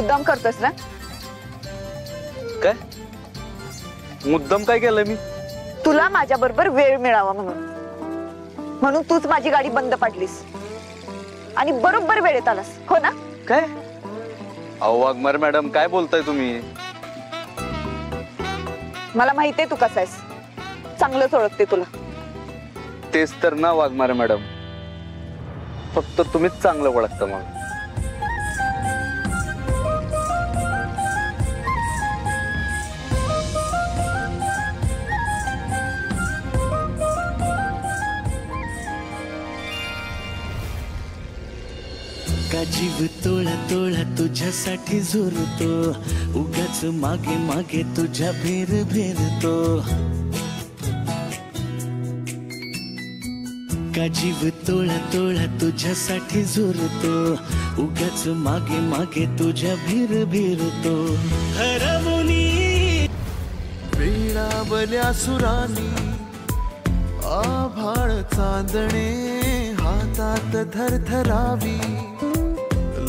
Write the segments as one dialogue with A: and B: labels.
A: मुद्दाम करतोस ना?
B: काय मुद्दाम काय केलं मी?
A: तुला माझ्या बरोबर वेळ मिळावा म्हणून तूच माझी गाडी बंद पाडलीस आणि बरोबर वेळेत आलास, हो ना?
B: काय? अहो वाघमारे मॅडम, काय बोलताय तुम्ही?
A: मला माहितीये तू कसा आहेस, चांगलंच ओळखते तुला.
B: तेच तर ना वाघमारे मॅडम, फक्त तुम्हीच चांगलं ओळखता मग.
C: का जीव तोळा तोळा तुझ्यासाठी झुरतो, उगाच मागे मागे तुझ्या भेर भेरतो. का जीव तोळा तोळा तुझ्यासाठी झुरतो, उगाच मागे मागे तुझ्या भेर भेरतो. हरमुनी वेळावल्या सुरानी, आभाळ चांदणे हातात थरथरावी,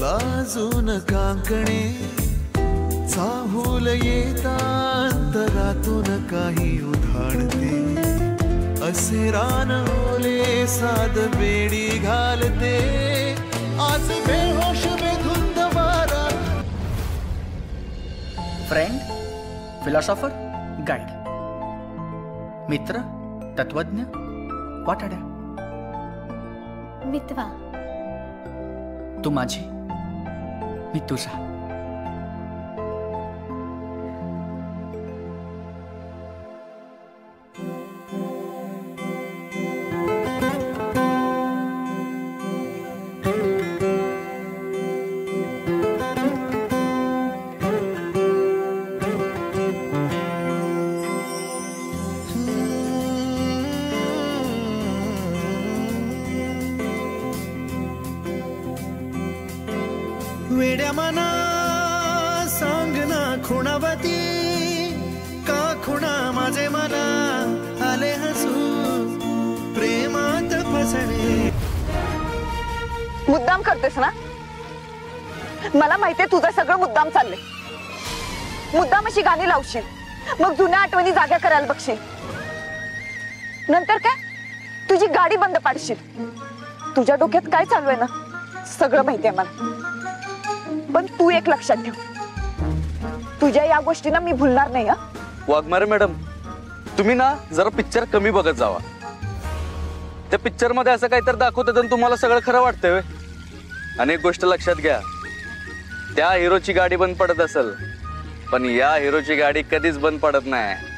C: लाजून कांकणे चाहूल येतांतरातून काही उधाणते. असे रान ओले साध बेडी घालते, आज बेहोश बेधुंद वारा.
D: फ्रेंड, फिलॉसॉफर, गाईड, मित्र, तत्वज्ञ, वाटाड्या.
E: मितवा.
D: तू माझी, मी तुझा.
C: वेड्या मना सांग ना खुणावती, का खुणा माझे मला आले हसू, प्रेमात फसणे.
A: मुद्दाम करतेस ना? मला माहितीये तुझं सगळं मुद्दाम चाललंय. मुद्दाम अशी गाणी लावशील, मग जुन्या आठवणी जाग्या करायला बघशील, नंतर काय तुझी गाडी बंद पाडशील. तुझ्या डोक्यात काय चालू आहे ना सगळं माहितीये मला. पण तू एक लक्षात ठेव, तुझ्या या गोष्टींना मी भुलणार नाही.
B: वाघमारे मॅडम, तुम्ही ना जरा पिक्चर कमी बघत जावा. त्या पिक्चर मध्ये असं काहीतरी दाखवतात आणि तुम्हाला सगळं खरं वाटतंय. आणि एक गोष्ट लक्षात घ्या, त्या हिरोची गाडी बंद पडत असेल, पण या हिरोची गाडी कधीच बंद पडत नाही.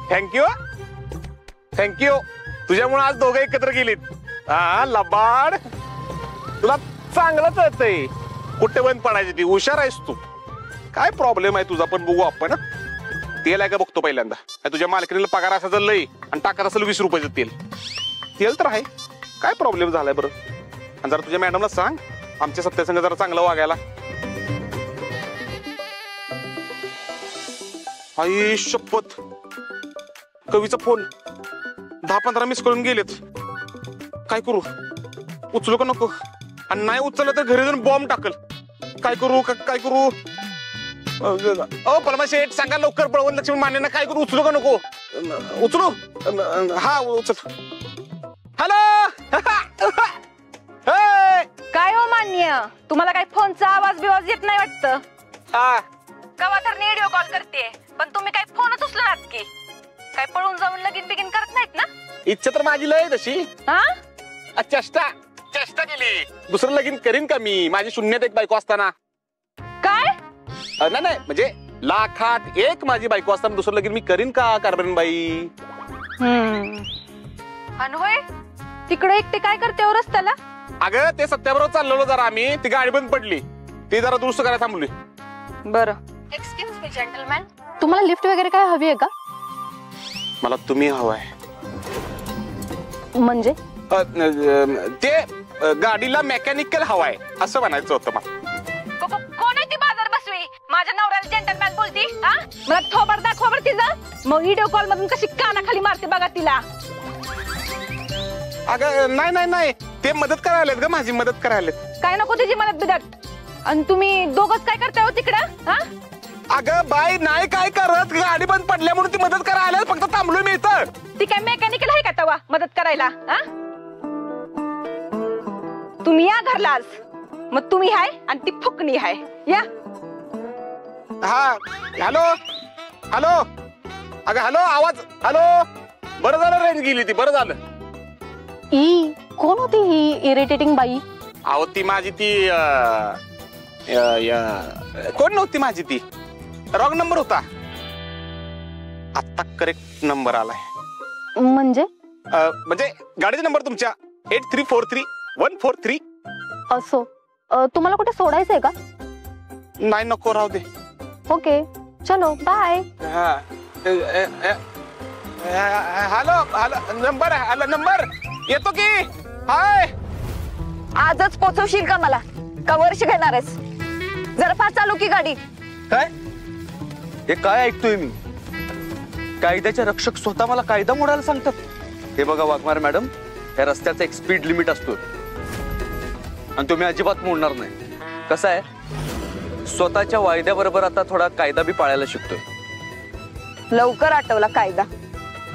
F: थँक्यू थँक्यू, तुझ्यामुळे आज दोघे एकत्र गेलीत. हा लबाड, तुला चांगलं कळतंय कुठे बंद पडायची. ती हुशार आहेस तू. काय प्रॉब्लेम आहे तुझा पण बघू आपण. तेल आहे का बघतो पहिल्यांदा. तुझ्या मालकीला पगार असा लई आणि टाकत असेल 20 रुपयाचं तेल. तेल तर आहे, काय प्रॉब्लेम झालाय बरं? आणि जरा तुझ्या मॅडमला सांग आमच्या सत्यासंग जरा चांगलं वागायला. आई शपथ, कवीचा फोन 10-15 मिस करून गेलेत. काय करू? उचलू का नको? आणि नाही उचललं तर घरी जाऊन बॉम्ब टाकल. काय करू काय करू? परमा शेठ सांगा लवकर, पळवून लक्ष्मी मान्यांना. काय करू? उचलू का नको? उचलू? हा उचल. हॅलो
E: काय हो मान्य, तुम्हाला काय फोनचा आवाज बिवाज येत नाही वाटतं?
F: हा
E: कवा तर व्हिडिओ कॉल करते, पण तुम्ही काय फोनच उचलणार की काय? पळून जाऊन लगीन बिगीन करत नाहीत ना?
F: इच्छा तर माझी लय तशी.
E: हा
F: चेष्टा चेष्टा केली. दुसरं लगीन करीन का मी? माझी शून्यात एक बायको असताना.
E: काय?
F: नाही नाही, म्हणजे लाखात एक माझी बायको असताना दुसरं लगीन मी करीन का कारभारीन बाई?
E: आणि होय, तिकडे एकटे काय करते हो रस्त्याला?
F: अगं ते सत्याबरोबर चाललेलो जरा आम्ही, ती गाडी बंद पडली, ती जरा दुरुस्त करायला थांबली.
E: बरं. एक्सक्यूज मी जेंटलमॅन, तुम्हाला लिफ्ट वगैरे काय हवी आहे का?
F: मला तुम्ही हवाय.
E: म्हणजे
F: ते गाडीला मेकॅनिकल हवाय असं म्हणायचं होतं मला.
E: कोण आहे ती बाजार बसवी? माझ्या नवऱ्याला जेंटलमॅन बोलती हा? मला थोबर दाखवा बरं तिचं. मग व्हिडिओ कॉल मधून कशी कानाखाली मारते बघा तिला.
F: अगं नाही ते मदत करायला ग, माझी मदत करायला.
E: काय नको तिची मदत बिदत. आणि तुम्ही दोघच काय करताय हो तिकडं हा?
F: अगं बाई नाही काय करत, गाडी बंद पडल्या म्हणून ती मदत करायला आल्या, फक्त थांबलोय मी इथं.
E: ती काय मेकॅनिकल आहे का तवा मदत करायला हा? तुम्ही या घरला आज. मग तुम्ही हाय आणि ती फुकणी हाय. या.
F: हा हॅलो हॅलो. अगं हॅलो आवाज हॅलो. बरं झालं रेंज गेली ती, बरं झालं.
A: कोण होती ही इरिटेटिंग बाई?
F: अहो ती माझी ती कोण नव्हती माझी ती, रॉंग नंबर होता. आता करेक्ट नंबर आलाय.
A: म्हणजे
F: म्हणजे गाडीचा नंबर तुमच्या 8343-143.
A: असो. तुम्हाला कुठे सोडायचंय का?
F: नाही नको राहू दे.
A: ओके चलो बाय.
F: हॅलो हॅलो नंबर येतो की. हाय
A: आजच पोचवशील का मला, का वर्ष घेणार आहेस? जरा फास्ट चालू की गाडी.
B: काय हे काय ऐकतोय मी? कायद्याचे रक्षक स्वतः मला कायदा मोडायला सांगतात. हे बघा वाघमारे मॅडम, या रस्त्याचा एक स्पीड लिमिट असतो आणि तुम्ही अजिबात मोडणार नाही. कसं आहे, स्वतःच्या वायद्याबरोबर आता थोडा कायदा बी पाळायला शिकतोय.
A: लवकर आठवला कायदा.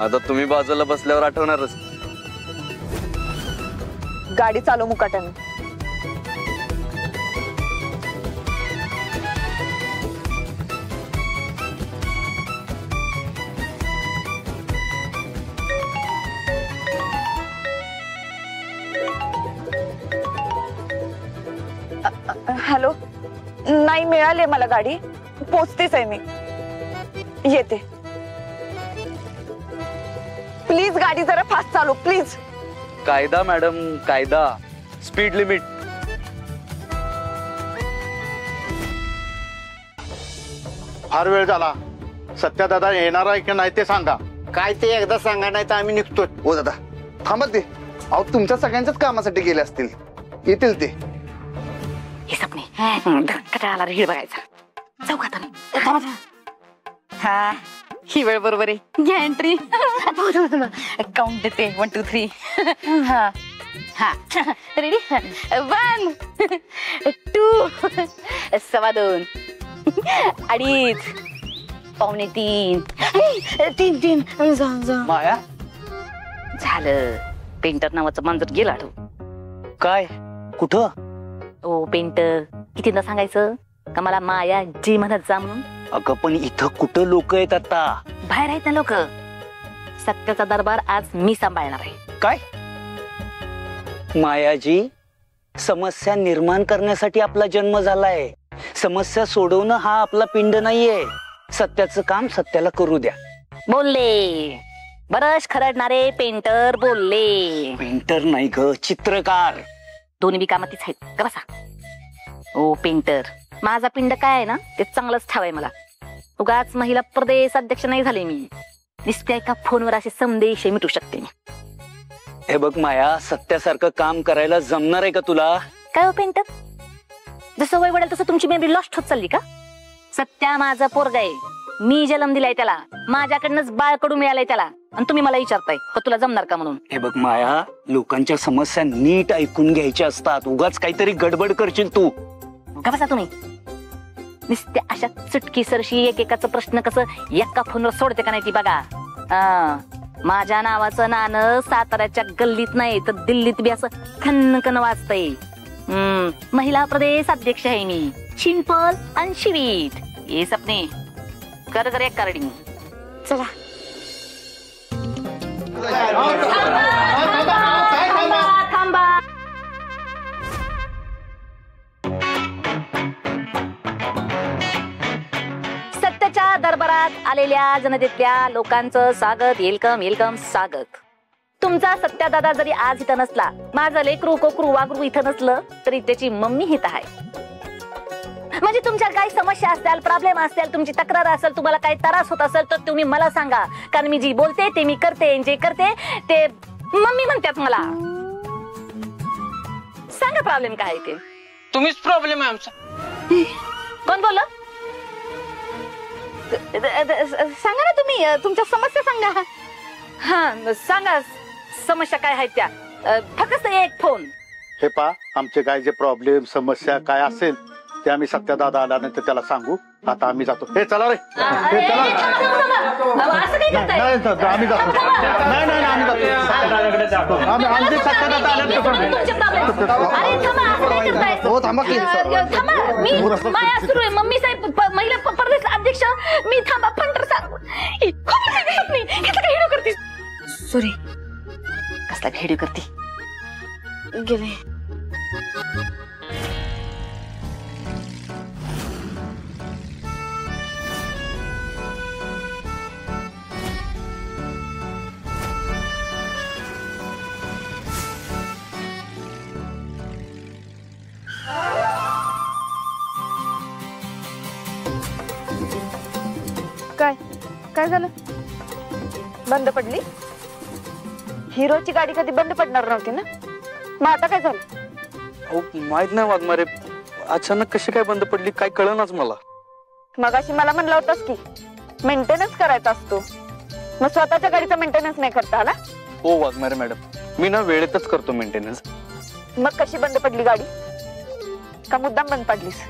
B: आता तुम्ही बाजूला बसल्यावर आठवणारच.
A: गाडी चालू मुकाट्याने. हॅलो. नाही मिळाली मला गाडी, पोचतेच आहे मी. येते. प्लीज गाडी जरा फास्ट चालू प्लीज.
B: कायदा मॅडम, कायदा, स्पीड लिमिट.
G: फार वेळ झाला. सत्या दादा येणार आहे की नाही ते सांगा.
H: काय ते एकदा सांगा, नाही तर आम्ही निघतो.
I: हो दादा थांबा ते. अहो तुमच्या सगळ्यांच्याच कामासाठी गेले असतील, येतील ते.
E: हे सपने कटाळाला रीळ बघायचा. जाऊ का आता? हा ही वेळ बरोबर आहे. घ्या एंट्री. काउंट देते 1 2 3. हा हा रेडी. 1 2 2.25 3 3
D: माया
E: झालं. पेंटर नावाचं मांजर गेला आठव.
D: काय कुठं?
E: ओ पेंटर, कितीदा सांगायचं का मला माया जी म्हणत जा म्हणून?
D: अगं पण इथं कुठं लोक आहेत आता?
E: बाहेर आहेत ना लोक. सत्याचा दरबार आज मी सांभाळणार आहे.
D: काय मायाजी, समस्या निर्माण करण्यासाठी आपला जन्म झालाय. समस्या सोडवणं हा आपला पिंड नाहीये. सत्याचं काम सत्याला करू द्या.
E: बोलले बरंच खरडणारे पेंटर बोलले.
D: पेंटर नाही ग, चित्रकार.
E: दोन्ही बी कामातीच आहेत का बसा. ओ पेंटर, माझा पिंड काय आहे ना ते चांगलंच ठावाय मला. उगाच महिला प्रदेश अध्यक्ष नाही झाले मी. नुसत्या एका फोनवर असे संदेश मिटू शकते मी.
D: हे बघ माया, सत्यासारखं काम करायला जमणार आहे का तुला?
E: काय हो पेंटर, जसं वय वाढेल तसं तुमची मेमरी लॉस्ट होत चालली का? सत्या माझा पोरगा आहे. मी जन्म दिलाय त्याला, माझ्याकडनंच बाळकडून मिळालंय त्याला, आणि तुम्ही मला विचारताय का तुला जमणार का म्हणून?
D: हे बघ माया, लोकांच्या समस्या नीट ऐकून घ्यायच्या असतात. उगाच काहीतरी गडबड करशील तू.
E: का बसा तुम्ही. नुसत्या अशा चुटकी सरशी एकेकाचा प्रश्न कसं एका फोनवर सोडते का नाही ती बघा. माझ्या नावाचं नाणं साताऱ्याच्या गल्लीत नाही तर दिल्लीत बी असं खनखन वाजतंय. महिला प्रदेश अध्यक्ष आहे मी. सिंपल आणि स्वीट. हे सपने कर कर एक कार्डिंग. चला थांबा. सत्याच्या दरबारात आलेल्या जनतेतल्या लोकांचं स्वागत. वेलकम वेलकम स्वागत. तुमचा सत्यादादा जरी आज इथं नसला, माझं लेकरू कोकरू वागरू इथं नसलं तरी त्याची मम्मी इथं आहे. म्हणजे तुमच्या काही समस्या असतील, प्रॉब्लेम असतील, तुमची तक्रार असेल, तुम्हाला काही त्रास होत असेल तर तुम्ही मला सांगा. कारण मी जी बोलते ते मी करते, जे करते ते मम्मी म्हणतात मला. सांगा प्रॉब्लेम काय आहे ते.
J: तुम्हीच प्रॉब्लेम आहे आमचा.
E: कोण बोल? सांगा ना तुम्ही, तुमच्या समस्या सांगा. हा सांगा समस्या काय आहेत त्या. फक्त एक फोन.
G: हे पा, आमचे काय जे प्रॉब्लेम समस्या काय असेल ते आम्ही सत्यदादा आल्यानंतर त्याला सांगू. आता आम्ही जातो. हे चला रे. हे चला.
E: असं काय करताय?
G: नाही जातो, आम्ही जातो. नाही आम्ही जातो. आमचे सत्यदादा आल्यानंतर
E: तुमचे problem. अरे थांबा, असं काय करताय?
I: हो थांबा की.
E: थांबा, मी माया सुरू आहे. मम्मी साहेब महिला प्रदेश अध्यक्ष मी. थांबा फंटर सांग. कसला काय हेडो करते? सॉरी, कसला काय हेडो करते? गेले.
A: काय काय झालं? बंद पडली? हिरोची गाडी कधी बंद पडणार नव्हती ना, मग आता काय झालं?
B: अहो माहित नाही वाघमारे, अचानक कशी काय बंद पडली काय कळनाच मला.
A: मगाशी मला म्हणलं होतंस की मेंटेनन्स करायचा असतो, मग स्वतःच्या गाडीचा मेंटेनन्स नाही करता आला?
B: हो वाघमारे मॅडम, मी ना वेळेतच करतो मेंटेनन्स.
A: मग कशी बंद पडली गाडी? का मुद्दाम बंद पडलीस?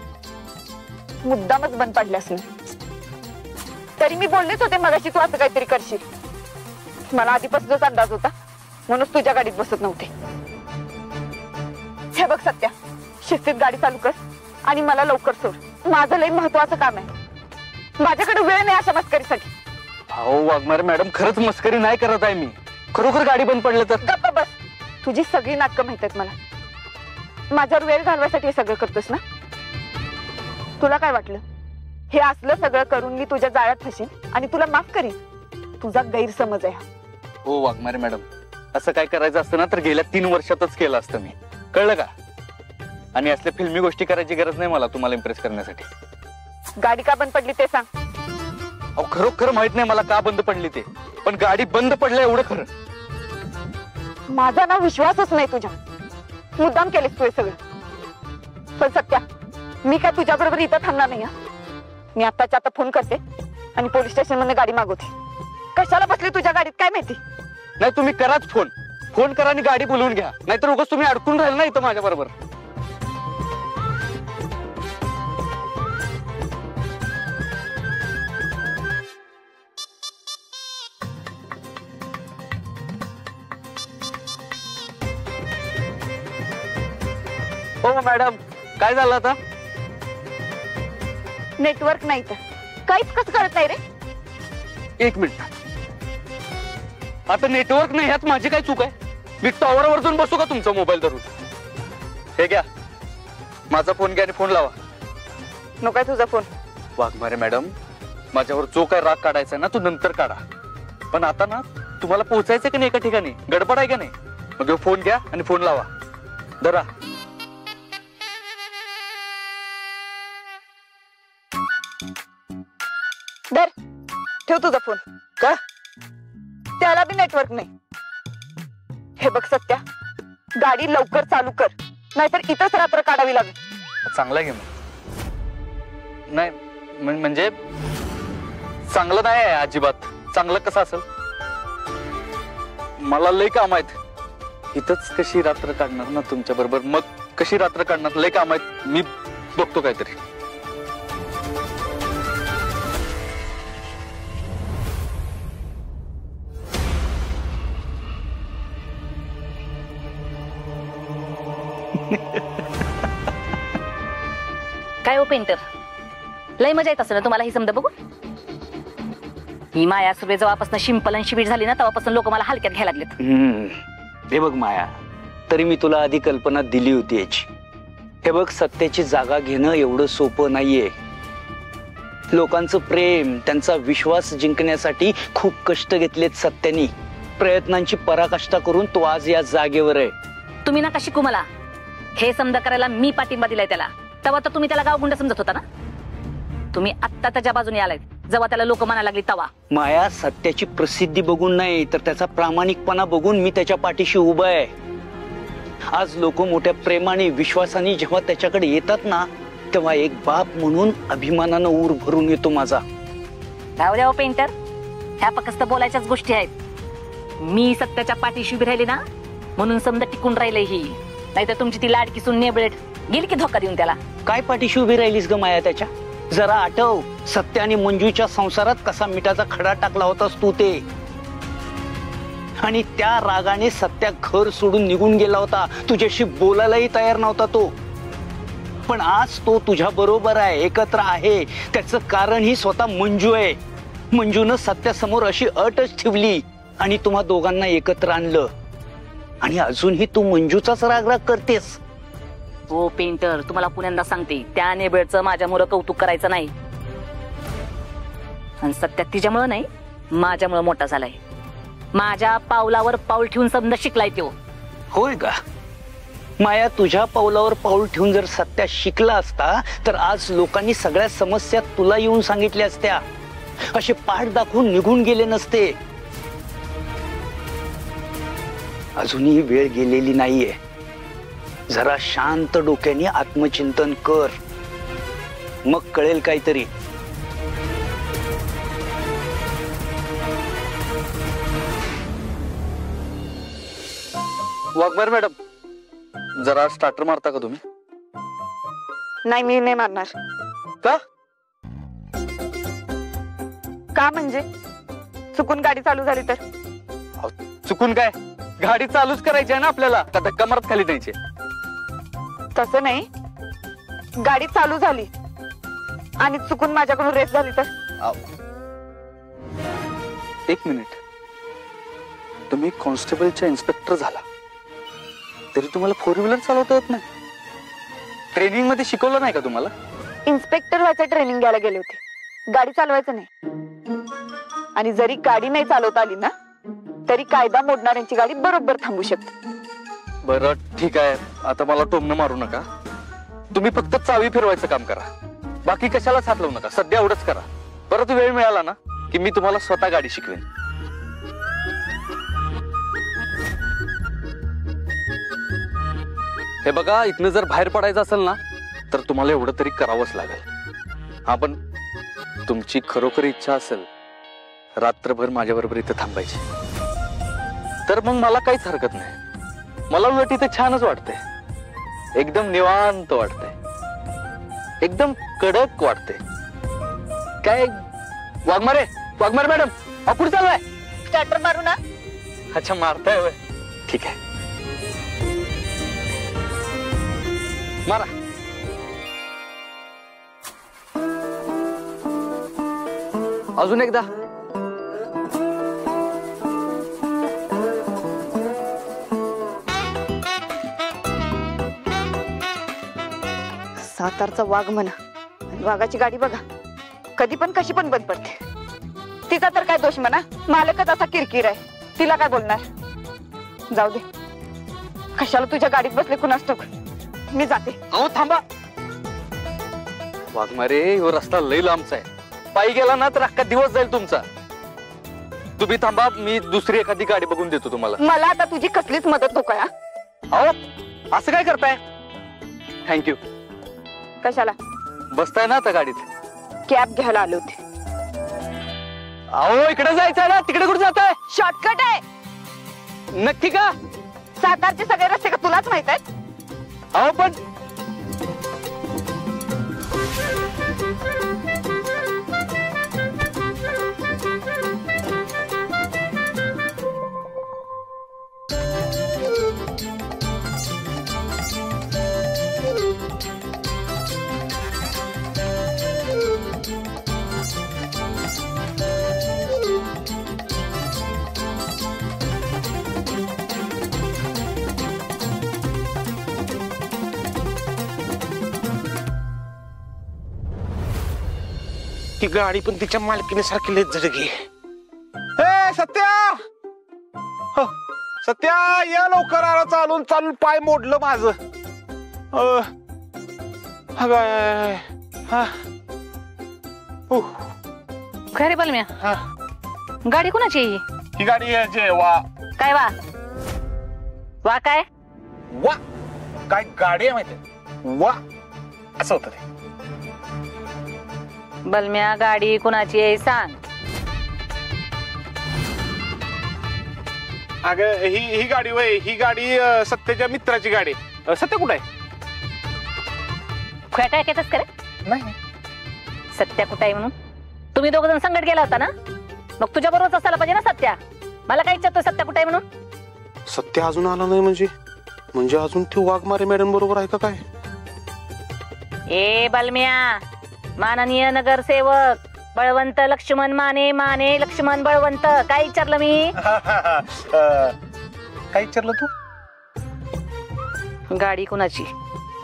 A: मुद्दामच बंद पडल्यास ना. तरी मी बोललेच होते मगाशी तू असं काहीतरी करशील. मला आधीपासूनच अंदाज होता, म्हणून तुझ्या गाडीत बसत नव्हते. हे बघ सत्या, शिस्तीत गाडी चालू कर आणि मला लवकर सोड. माझं लई महत्वाचं काम आहे. माझ्याकडे वेळ नाही अशा मस्करीसाठी.
B: अहो वाघमारे मॅडम, खरंच मस्करी नाही करत आहे मी. खरोखर गाडी बंद पडलं तर.
A: गप्प बस. तुझी सगळी नाटकं माहित आहेत मला. माझ्यावर वेळ घालवायसाठी हे सगळं करतोस ना? तुला काय वाटलं हे असलं सगळं करून मी तुझ्या जाळ्यात फसीन आणि तुला माफ करीन? तुझा गैरसमज आहे.
B: हो वाघमारे मॅडम, असं काय करायचं असतं ना तर गेल्या 3 वर्षातच केलं असतं मी. कळलं का? आणि असल्या फिल्मी गोष्टी करायची गरज नाही मला तुम्हाला इम्प्रेस करण्यासाठी.
A: गाडी का बंद पडली ते सांग.
B: अहो खरोखर माहित नाही मला का बंद पडली ते, पण गाडी बंद पडलं एवढं खरं.
A: माझा ना विश्वासच नाही तुझ्या. मुद्दाम केलेस तू हे सगळं. पण सत्या, मी काय तुझ्या बरोबर इथं थांबणार नाही. मी आत्ताच्या आता फोन करते आणि पोलीस स्टेशन मध्ये गाडी मागवते. कशाला बसली तुझ्या गाडीत काय माहिती?
B: नाही तुम्ही कराच फोन. फोन करा आणि गाडी बोलवून घ्या, नाहीतर उगाच तुम्ही अडकून राहिला ना इथं माझ्या बरोबर. हो मॅडम, काय झालं आता?
A: नेटवर्क नाही तर काहीच कसं कळत नाही रे.
B: 1 मिनिट. आता नेटवर्क नाही ह्यात माझी काय चूक आहे? मी टॉवरवर जाऊन बसू का तुमचा मोबाईल धरून? हे घ्या, माझा फोन घ्या आणि फोन लावा.
A: नको तुझा फोन.
B: वाघमारे मॅडम, माझ्यावर जो काय राग काढायचा ना तो नंतर काढा, पण आता ना तुम्हाला पोहोचायचं का नाही एका ठिकाणी? गडबड आहे का नाही? मग फोन घ्या आणि फोन लावा. धरा.
A: धर, ठेव तुझा फोन.
B: का?
A: त्याला बी नेटवर्क नाही. हे बघ सत्या, गाडी लवकर चालू कर, नाहीतर इथंच रात्र काढावी लागेल.
B: चांगला घे. नाही म्हणजे चांगलं नाही आहे अजिबात. चांगलं कसं असेल? मला लय काम आहेत इथंच. कशी रात्र काढणार ना तुमच्या बरोबर? मग कशी रात्र काढणार? लय काम आहेत, मी बघतो काहीतरी.
E: काय हो पेंटर, लय मजा येत असं ना तुम्हाला ही समजा बघू. ही माया सुर्वे जेव्हापासून शिंपल आणि शिबीर झाली ना तेव्हापासून लोक मला हलक्यात घ्यायला लागलेत.
D: हे बघ माया, तरी मी तुला आधी कल्पना दिली होती याची. हे बघ, सत्याची जागा घेणं एवढं सोपं नाहीये. लोकांचं प्रेम, त्यांचा विश्वास जिंकण्यासाठी खूप कष्ट घेतलेत सत्यानी. प्रयत्नांची पराकाष्ठा करून तो आज या जागेवर आहे.
E: तुम्ही नका शिकू मला. हे समजा करायला मी पाठिंबा दिलाय त्याला. तेव्हा तर तुम्ही त्याला गावगुंड समजत होता ना. तुम्ही आत्ता त्याच्या बाजूने आलाय जेव्हा त्याला लोक म्हणायला लागली तवा.
D: माया, सत्याची प्रसिद्धी बघून नाही तर त्याचा प्रामाणिकपणा बघून मी त्याच्या पाठीशी उभा आहे. आज लोक मोठ्या प्रेमाने विश्वासाने जेव्हा त्याच्याकडे येतात ना, तेव्हा एक बाप म्हणून अभिमानानं ऊर भरून येतो माझा.
E: राहू द्या पेंटर, ह्या फक्त बोलायच्याच गोष्टी आहेत. मी सत्याच्या पाठीशी उभी राहिली ना म्हणून समजा टिकून राहिले ही, नाहीतर तुमची ती लाडकी सून नेबळेट गेली की धोका देऊन त्याला.
D: काय पाठीशी उभी राहिलीस ग माया त्याच्या? जरा आठव, सत्य आणि मंजूच्या संसारात कसा मिठाचा खडा टाकला होतास तू ते. आणि त्या रागाने सत्या घर सोडून निघून गेला होता, तुझ्याशी बोलायलाही तयार नव्हता तो. पण आज तो तुझ्या बरोबर आहे, एकत्र आहे. त्याचं कारण ही स्वतः मंजू आहे. मंजूनं सत्यासमोर अशी अटच ठेवली आणि तुम्हा दोघांना एकत्र आणलं. आणि अजूनही तू मंजूचाच रागराग करतेस.
E: हो पेंटर, तुम्हाला पुण्यांदा सांगते, त्या नेबळचं माझ्यामुळं कौतुक करायचं नाही. आणि सत्या तिच्यामुळं नाही, माझ्यामुळं मोठा झालाय. माझ्या पावलावर पाऊल ठेवून समजा शिकलाय तो.
D: होय का माया? तुझ्या पावलावर पाऊल ठेवून जर सत्या शिकला असता तर आज लोकांनी सगळ्या समस्या तुला येऊन सांगितल्या असत्या. असे पाठ दाखवून निघून गेले नसते. अजूनही वेळ गेलेली नाहीये. जरा शांत डोक्याने आत्मचिंतन कर, मग कळेल काहीतरी.
B: वाघमारे मॅडम, जरा स्टार्टर मारता का तुम्ही?
A: नाही, मी नाही मारणार.
B: का?
A: का म्हणजे चुकून गाडी चालू झाली तर?
B: चुकून काय, गाडी चालूच करायची आहे ना आपल्याला, का धक्का मारत खाली द्यायचे?
A: तसं नाही, गाडी चालू झाली आणि चुकून माझ्याकडून रेस झाली तर?
B: एक मिनिट, तुम्ही कॉन्स्टेबलच्या इन्स्पेक्टर झाला तरी तुम्हाला फोर व्हीलर चालवता येत नाही? ट्रेनिंग मध्ये शिकवलं नाही का तुम्हाला?
A: इन्स्पेक्टर व्हायचं ट्रेनिंग घ्यायला गेले होते, गाडी चालवायचं नाही. आणि जरी गाडी नाही चालवता आली ना तरी कायदा मोडणाऱ्यांची गाडी बरोबर थांबू शकते.
B: बरं ठीक आहे, आता मला टोमणं मारू नका. तुम्ही फक्त चावी फिरवायचं काम करा, बाकी कशालाच हात लावू नका. सध्या एवढंच करा. परत वेळ मिळाला ना की मी तुम्हाला स्वतः गाडी शिकवेन. हे बघा, इथनं जर बाहेर पडायचं असेल ना तर तुम्हाला एवढं तरी करावंच लागेल. हा, पण तुमची खरोखर इच्छा असेल रात्रभर माझ्या बरोबर इथे थांबायची तर मग मला काहीच हरकत नाही. मला उलट इथे छानच वाटतंय, एकदम निवांत वाटतंय, एकदम कडक वाटतंय. काय वाघमारे मॅडम, कुठे चाललाय?
A: स्टार्टर मारू ना?
B: अच्छा, मारताय होय, ठीक आहे, मारा. अजून एकदा.
A: सातारचा वाघ म्हणा, वाघाची गाडी बघा कधी पण कशी पण बंद पडते. तिचा तर काय दोष म्हणा, मालकच असा किरकिर आहे, तिला काय बोलणार. जाऊ दे, कशाला तुझ्या गाडीत बसले कुणास ठाऊक. मी जाते.
B: अहो थांबा वाघमारे, ह्यो रस्ता लई लांबचा आहे, पायी गेला ना तर अख्खा दिवस जाईल तुमचा. तुम्ही थांबा, मी दुसरी एखादी गाडी बघून देतो तुम्हाला.
A: मला आता तुझी कसलीच मदत नको.
B: अहो असं काय करताय? थँक्यू.
A: कशाला?
B: बसताय ना आता गाडीत?
A: कॅब घ्यायला आले होते.
B: अहो इकडे जायचंय ना, तिकडे कुठे जाताय?
A: शॉर्टकट आहे.
B: नक्की का?
A: सातारचे सगळे रस्ते का तुलाच माहित आहेत?
B: अहो पण
F: ती गाडी पण तिच्या मालकीने सारखी लय झडगी. हे सत्या, हो, सत्या या लवकर. आला चालून चालून पाय मोडलं माझं.
E: खरे बलम्या, गाडी कोणाची?
F: ही गाडी जे वा
E: काय वा काय?
F: वा काय गाडी आहे माहिती वा असं होतं ते.
E: बलम्या गाडी कुणाची आहे सांग.
F: अगं ही गाडी वय ही गाडी सत्याच्या मित्राची गाडी. सत्य कुठं आहे?
E: खोटा ऐकायचंच करे
F: नाही
E: सत्या कुठं आहे म्हणून. तुम्ही दोघ जण संगत गेला होता ना, मग तुझ्या बरोबरच असायला पाहिजे ना सत्या. मला काय विचारतोय सत्या कुठं आहे म्हणून.
F: सत्य अजून आला नाही म्हणजे अजून ते वाघमारे मॅडम बरोबर आहे का काय?
E: ए बलम्या, माननीय नगरसेवक बळवंत लक्ष्मण माने, माने लक्ष्मण बळवंत. काय विचारलं मी?
F: काय विचारलं तू?
E: गाडी कुणाची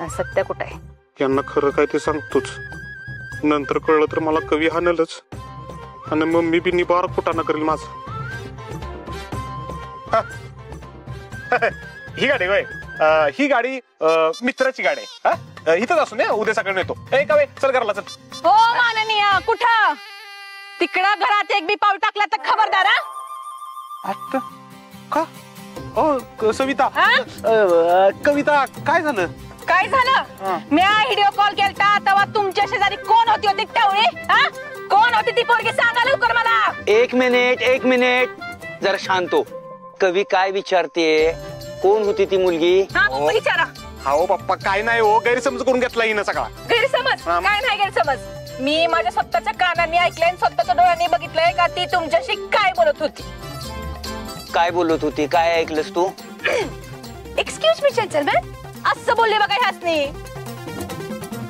E: आणि सत्या कुठं आहे?
F: यांना खरं काय ते सांगतोच. नंतर कळलं तर मला कवी हाणलच आणि मम्मी बी निबार कुटाणा करेल माझं. ही गाडी वय ही गाडी मित्राची गाडी आहे. इथंच असून उद्या सकाळी येतो. का वे चल घराला चल.
A: हो माननीय, कुठं? तिकडं घरात एक बी पाऊल टाकला तर खबरदार.
F: आता का? ओ सविता कविता काय झालं?
A: काय झालं? मी व्हिडिओ कॉल केलता तेव्हा तुमच्या शेजारी कोण होती टवळी? कोण होती ती पोरगी सांगा लवकर मला.
D: एक मिनिट जरा शांत हो. कवी काय विचारते? कोण होती ती मुलगी?
A: विचारा.
F: हो पप्पा काय नाही हो, गैरसमज करून घेतला हिनं सगळा.
A: गैरसमज काय नाही गैरसमज. मी माझ्या स्वतःच्या कानांनी ऐकलंय, स्वतःच्या डोळ्यांनी बघितलंय का ती तुमच्याशी काय बोलत होती.
D: काय बोलत होती? काय ऐकलंस तू?
A: एक्सक्यूज मी जेंटलमॅन, असं बोलले बघा ह्यासनी.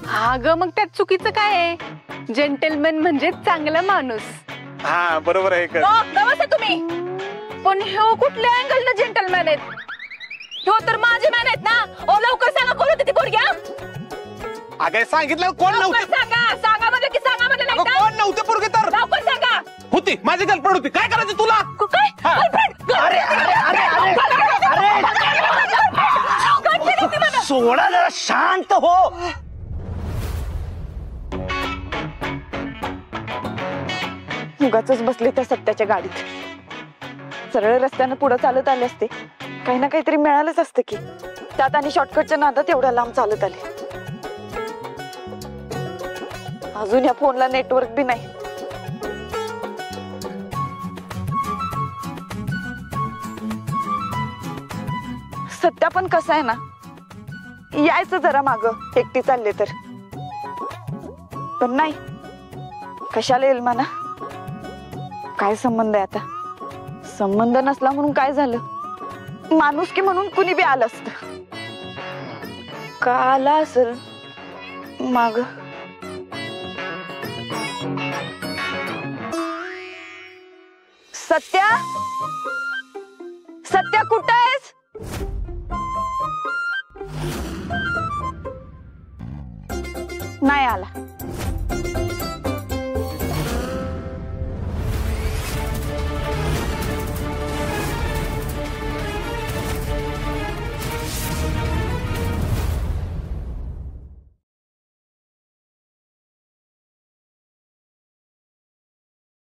A: हा ग मग त्यात चुकीचं काय आहे? जेंटलमॅन म्हणजे चांगला माणूस.
F: हा बरोबर आहे.
A: तुम्ही पण ह्यो कुठल्या अँगल न जेंटलमॅन आहेत? ह्यो तर माझे मॅन आहेत ना. ओ लवकर सांगा कोण होती ती पोरगी?
F: अगं सांगितलं कोण नव्हतं.
A: सांगा म्हणजे की सांगा म्हणजे नाही का?
F: कोण नव्हते पोरगे तर
A: लवकर सांगा.
F: होती माझी गर्लफ्रेंड होती. काय करायचं तुला?
A: काय
D: सोडा जरा शांत हो.
A: उगाचच बसले त्या सत्याच्या गाडीत. सरळ रस्त्यानं पुढे चालत आले असते, काही ना काहीतरी मिळालंच असतं की. त्यात आणि शॉर्टकटच्या नादात एवढ्या लांब चालत आले. अजून या फोनला नेटवर्क बी नाही. सत्या पण कसं आहे ना, यायचं जरा माग एकटी चालले तर. पण नाही, कशाला येईल म्हणा. काय संबंध आहे आता? संबंध नसला म्हणून काय झालं? माणुसकी म्हणून कुणी बी आलं असत. का आला असेल माग? सत्या, सत्या कुठं आहेस? नाही आला.